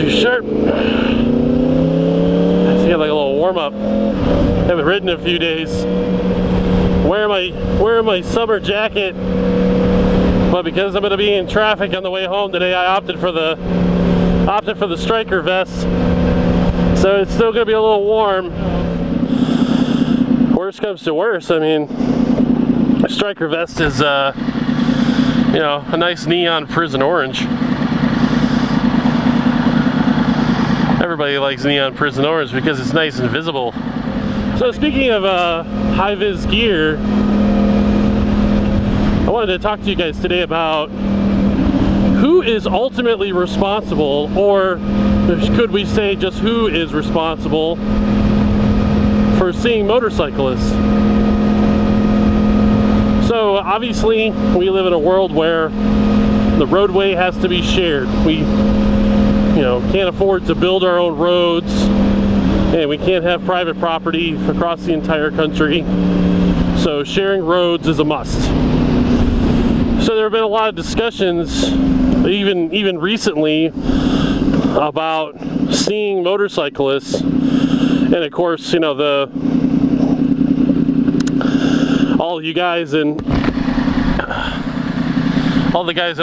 too sharp. I feel like a little warm up. Haven't ridden in a few days. Wearing my summer jacket, but because I'm going to be in traffic on the way home today, I opted for the striker vest. So it's still going to be a little warm. Worst comes to worst, I mean, a striker vest is, you know, a nice neon prison orange. Everybody likes neon prison orange because it's nice and visible. So speaking of high-vis gear, I wanted to talk to you guys today about who is ultimately responsible, or could we say just who is responsible for seeing motorcyclists. So obviously we live in a world where the roadway has to be shared. We, you know, can't afford to build our own roads, and we can't have private property across the entire country. So sharing roads is a must. So there have been a lot of discussions, even recently, about seeing motorcyclists, and of course, you know, all the guys in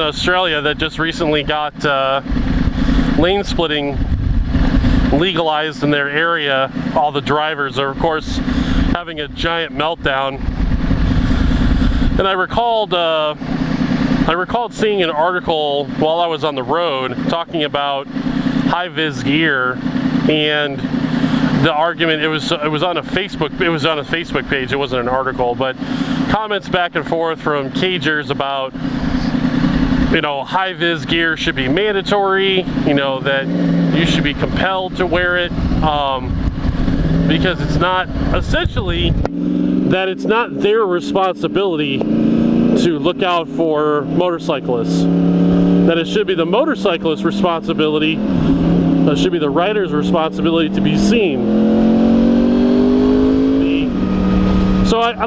Australia that just recently got lane splitting legalized in their area. All the drivers are, of course, having a giant meltdown. And I recalled seeing an article while I was on the road talking about high-vis gear, and the argument, it was on a Facebook page. It wasn't an article, but comments back and forth from cagers about, you know, high-vis gear should be mandatory, you know, that you should be compelled to wear it, because it's not, essentially, that it's not their responsibility to look out for motorcyclists, that it should be the motorcyclist's responsibility, that should be the rider's responsibility to be seen. So I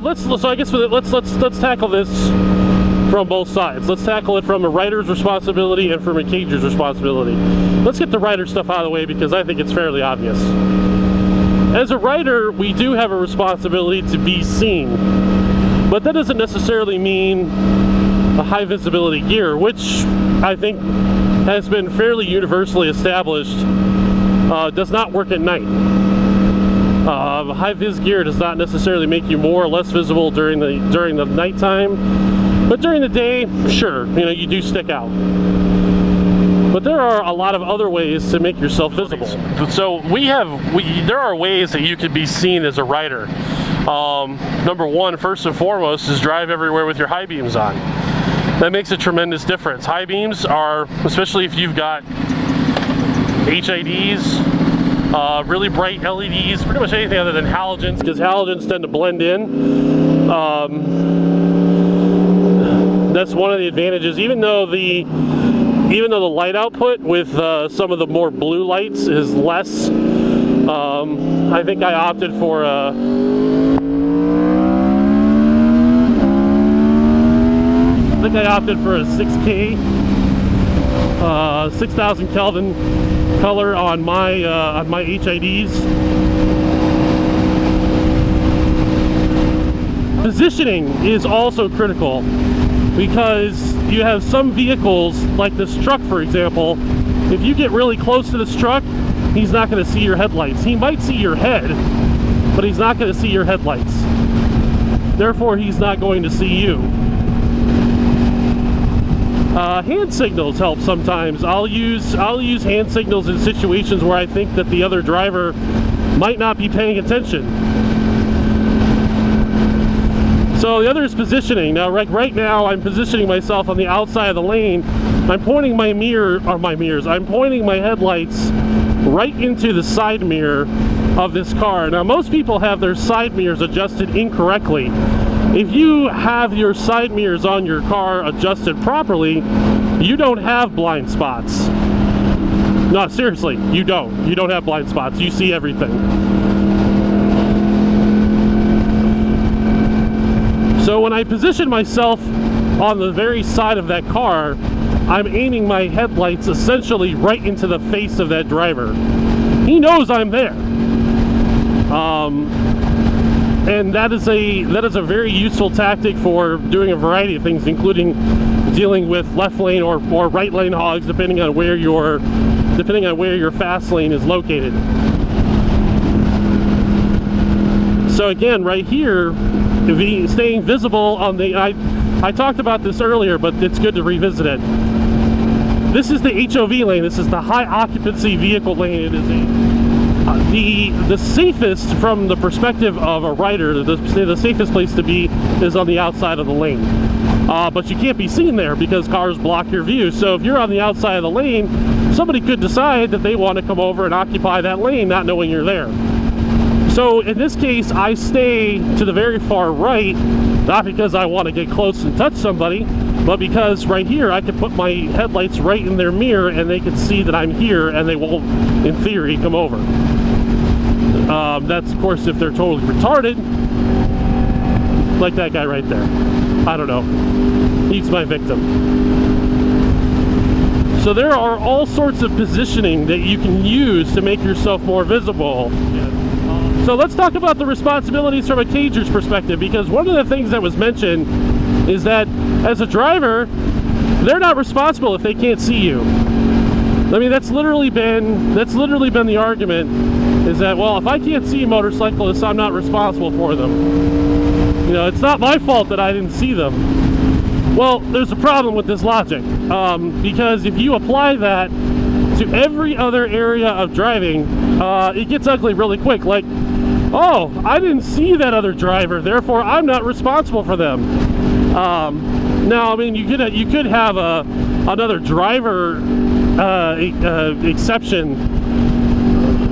guess let's tackle this from both sides. Let's tackle it from a rider's responsibility and from a cager's responsibility. Let's get the rider stuff out of the way because I think it's fairly obvious. As a rider, we do have a responsibility to be seen, but that doesn't necessarily mean a high visibility gear, which I think has been fairly universally established does not work at night. High vis gear does not necessarily make you more or less visible during the nighttime, but during the day, sure, you know, you do stick out. But there are a lot of other ways to make yourself visible. So there are ways that you could be seen as a rider. Number one, first and foremost, is drive everywhere with your high beams on. That makes a tremendous difference. High beams are, especially if you've got HIDs, really bright LEDs, pretty much anything other than halogens, because halogens tend to blend in. That's one of the advantages. Even though the light output with some of the more blue lights is less, I think I opted for a 6K, 6,000 Kelvin color on my HIDs. Positioning is also critical, because you have some vehicles, like this truck for example. If you get really close to this truck, he's not going to see your headlights. He might see your head, but he's not going to see your headlights. Therefore, he's not going to see you. Hand signals help sometimes. I'll use hand signals in situations where I think that the other driver might not be paying attention. So the other is positioning. Now, right now, I'm positioning myself on the outside of the lane. I'm pointing my I'm pointing my headlights right into the side mirror of this car. Now, most people have their side mirrors adjusted incorrectly. If you have your side mirrors on your car adjusted properly, you don't have blind spots. No, seriously, you don't. You don't have blind spots. You see everything. So when I position myself on the very side of that car, I'm aiming my headlights essentially right into the face of that driver. He knows I'm there. And that is a very useful tactic for doing a variety of things, including dealing with left lane or right lane hogs, depending on where your fast lane is located. So again, right here, staying visible on the, I talked about this earlier, but it's good to revisit it. This is the HOV lane. This is the high occupancy vehicle lane. It is the safest from the perspective of a rider. The safest place to be is on the outside of the lane. But you can't be seen there because cars block your view. So if you're on the outside of the lane, somebody could decide that they want to come over and occupy that lane, not knowing you're there. So in this case, I stay to the very far right, not because I want to get close and touch somebody, but because right here I can put my headlights right in their mirror and they can see that I'm here and they won't, in theory, come over. That's, of course, if they're totally retarded, like that guy right there. I don't know. He's my victim. So there are all sorts of positioning that you can use to make yourself more visible. So let's talk about the responsibilities from a cager's perspective, because one of the things that was mentioned is that as a driver, they're not responsible if they can't see you. I mean, that's literally been the argument, is that, well, if I can't see motorcyclists, I'm not responsible for them. You know, it's not my fault that I didn't see them. Well, there's a problem with this logic, because if you apply that to every other area of driving, it gets ugly really quick. Like, oh, I didn't see that other driver, therefore I'm not responsible for them. Now, I mean, you could have another driver exception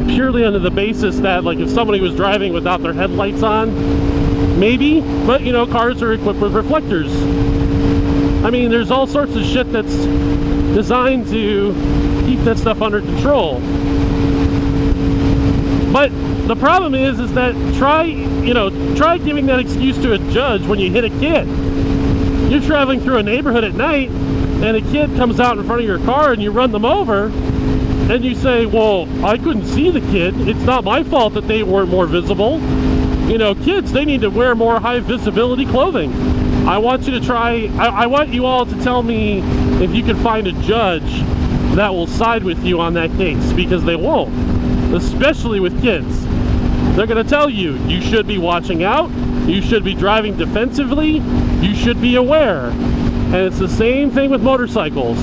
purely under the basis that, like, if somebody was driving without their headlights on, maybe, but you know, cars are equipped with reflectors. I mean, there's all sorts of shit that's designed to keep that stuff under control. But the problem is that try giving that excuse to a judge when you hit a kid. You're traveling through a neighborhood at night and a kid comes out in front of your car and you run them over and you say, well, I couldn't see the kid. It's not my fault that they weren't more visible. You know, kids, they need to wear more high visibility clothing. I want you to try, I want you all to tell me if you can find a judge that will side with you on that case, because they won't, especially with kids. They're going to tell you, you should be watching out, you should be driving defensively, you should be aware. And it's the same thing with motorcycles.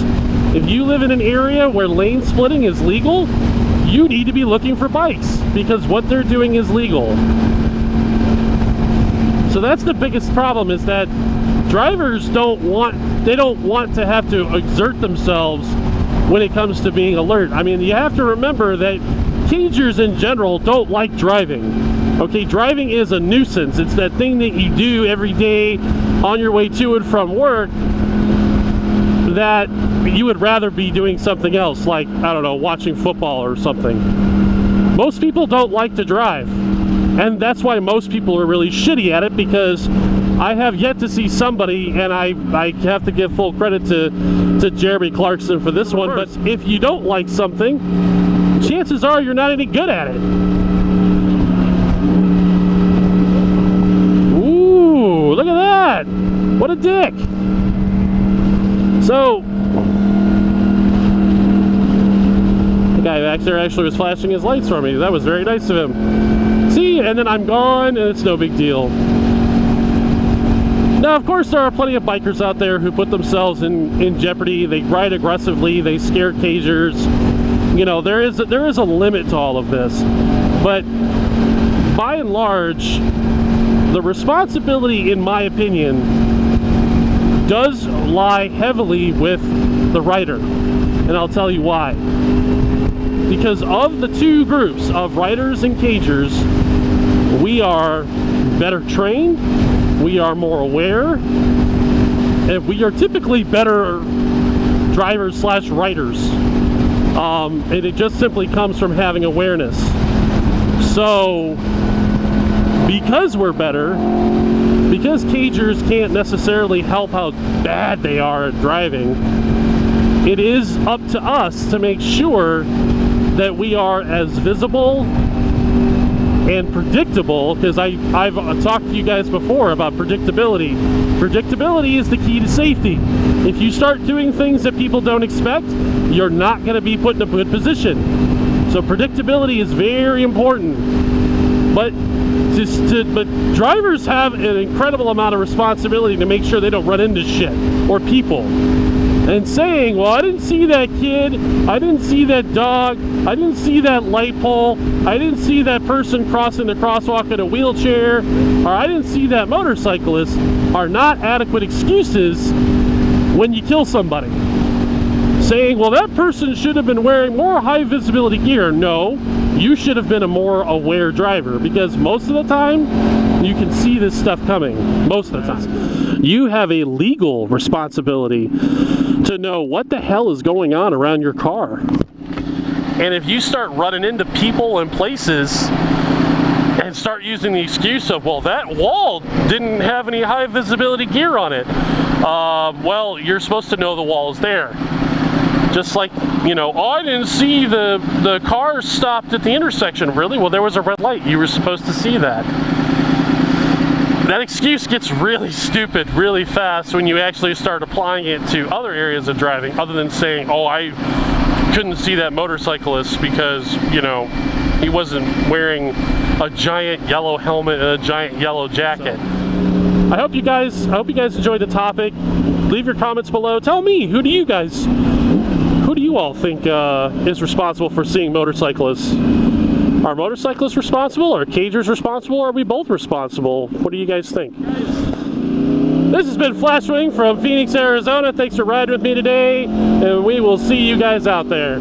If you live in an area where lane splitting is legal, you need to be looking for bikes, because what they're doing is legal. So that's the biggest problem, is that drivers don't want to have to exert themselves when it comes to being alert. I mean, you have to remember that cagers in general don't like driving. Okay, driving is a nuisance. It's that thing that you do every day on your way to and from work that you would rather be doing something else, like, I don't know, watching football or something. Most people don't like to drive. And that's why most people are really shitty at it, because I have yet to see somebody, and I have to give full credit to Jeremy Clarkson for this one, but if you don't like something, chances are you're not any good at it. Ooh, look at that! What a dick! So, the guy back there actually was flashing his lights for me. That was very nice of him. See, and then I'm gone, and it's no big deal. Now, of course, there are plenty of bikers out there who put themselves in jeopardy. They ride aggressively, they scare cagers. You know, there is a limit to all of this. But by and large, the responsibility, in my opinion, does lie heavily with the rider. And I'll tell you why. Because of the two groups of riders and cagers, we are better trained, we are more aware, and we are typically better drivers slash riders. And it just simply comes from having awareness. So, because we're better, because cagers can't necessarily help how bad they are at driving, it is up to us to make sure that we are as visible and predictable, because I've talked to you guys before about predictability. Predictability is the key to safety. If you start doing things that people don't expect, you're not going to be put in a good position. So predictability is very important. But drivers have an incredible amount of responsibility to make sure they don't run into shit or people. And saying, well, I didn't see that kid, I didn't see that dog, I didn't see that light pole, I didn't see that person crossing the crosswalk in a wheelchair, or I didn't see that motorcyclist, are not adequate excuses when you kill somebody. Saying, well, that person should have been wearing more high visibility gear. No, you should have been a more aware driver, because most of the time you can see this stuff coming. Most of the time. You have a legal responsibility to know what the hell is going on around your car. And if you start running into people and places and start using the excuse of, well, that wall didn't have any high visibility gear on it, well, you're supposed to know the wall is there. Just like, you know, oh, I didn't see the car stopped at the intersection. Really? Well, there was a red light. You were supposed to see that. That excuse gets really stupid really fast when you actually start applying it to other areas of driving, other than saying, oh, I couldn't see that motorcyclist because, you know, he wasn't wearing a giant yellow helmet and a giant yellow jacket. So, I hope you guys enjoyed the topic. Leave your comments below. Tell me, who do you all think is responsible for seeing motorcyclists? Are motorcyclists responsible? Are cagers responsible? Or are we both responsible? What do you guys think? This has been Flashwing from Phoenix, Arizona. Thanks for riding with me today, and we will see you guys out there.